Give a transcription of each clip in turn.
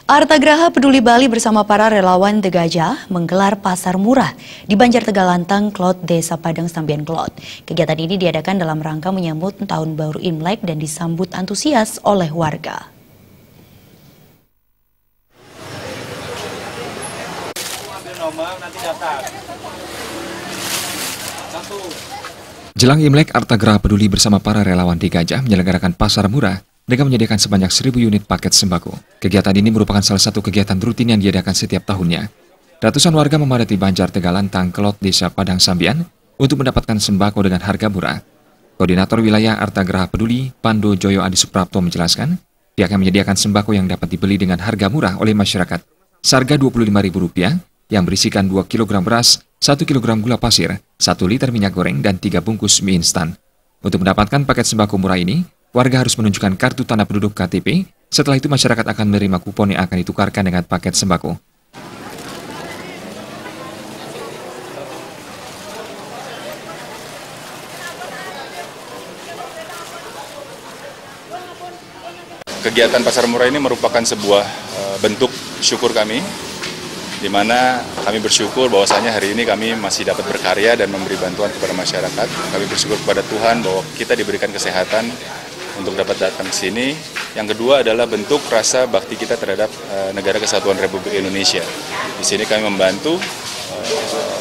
Artagraha Peduli Bali bersama para relawan The Gajah menggelar pasar murah di Banjartegalantang, Klot, Desa Padang Sambian, Klot. Kegiatan ini diadakan dalam rangka menyambut Tahun Baru Imlek dan disambut antusias oleh warga. Jelang Imlek, Artagraha Peduli bersama para relawan The Gajah menyelenggarakan pasar murah dengan menyediakan sebanyak 1.000 unit paket sembako. Kegiatan ini merupakan salah satu kegiatan rutin yang diadakan setiap tahunnya. Ratusan warga memadati Banjartegalantang, Klot, Desa Padang Sambian untuk mendapatkan sembako dengan harga murah. Koordinator Wilayah Artagraha Peduli, Pando Joyo Adi Suprapto menjelaskan, pihaknya menyediakan sembako yang dapat dibeli dengan harga murah oleh masyarakat. Seharga Rp25.000 yang berisikan 2 kg beras, 1 kg gula pasir, 1 liter minyak goreng, dan 3 bungkus mie instan. Untuk mendapatkan paket sembako murah ini, warga harus menunjukkan kartu tanda penduduk KTP. Setelah itu masyarakat akan menerima kupon yang akan ditukarkan dengan paket sembako. Kegiatan pasar murah ini merupakan sebuah bentuk syukur kami, di mana kami bersyukur bahwasanya hari ini kami masih dapat berkarya dan memberi bantuan kepada masyarakat. Kami bersyukur kepada Tuhan bahwa kita diberikan kesehatan untuk dapat datang ke sini. Yang kedua adalah bentuk rasa bakti kita terhadap Negara Kesatuan Republik Indonesia. Di sini kami membantu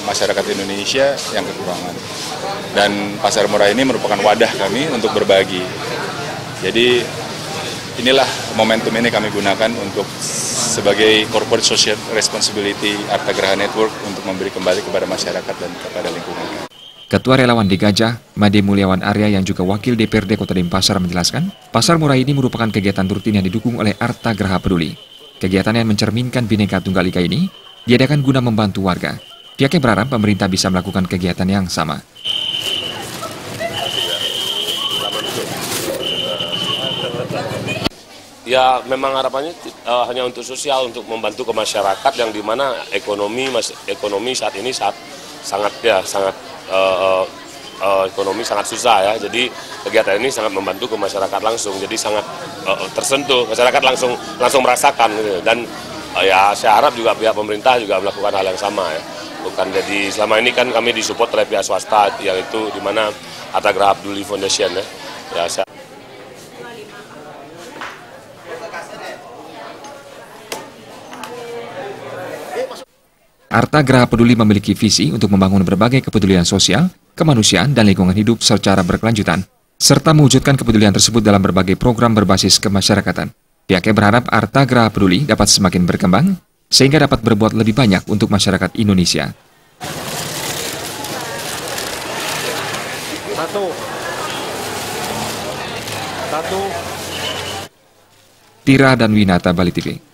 masyarakat Indonesia yang kekurangan. Dan pasar murah ini merupakan wadah kami untuk berbagi. Jadi inilah momentum ini kami gunakan untuk sebagai corporate social responsibility Artagraha Network untuk memberi kembali kepada masyarakat dan kepada lingkungan. Ketua Relawan The Gajah, Made Mulyawan Arya yang juga Wakil DPRD Kota Denpasar menjelaskan, pasar murah ini merupakan kegiatan rutin yang didukung oleh Artagraha Peduli. Kegiatan yang mencerminkan Bhinneka Tunggal Ika ini diadakan guna membantu warga. Pihaknya berharap pemerintah bisa melakukan kegiatan yang sama. Ya, memang harapannya hanya untuk sosial, untuk membantu ke masyarakat yang dimana ekonomi saat ini sangat ekonomi sangat susah ya. Jadi kegiatan ini sangat membantu ke masyarakat langsung. Jadi sangat tersentuh, masyarakat langsung merasakan gitu. Dan ya saya harap juga pihak pemerintah juga melakukan hal yang sama ya. Bukan jadi selama ini kan kami disupport oleh pihak swasta, yaitu di mana Artagraha Peduli Foundation ya. Artagraha Peduli memiliki visi untuk membangun berbagai kepedulian sosial, kemanusiaan, dan lingkungan hidup secara berkelanjutan, serta mewujudkan kepedulian tersebut dalam berbagai program berbasis kemasyarakatan. Pihaknya berharap Artagraha Peduli dapat semakin berkembang, sehingga dapat berbuat lebih banyak untuk masyarakat Indonesia. Tira dan Winata, Bali TV.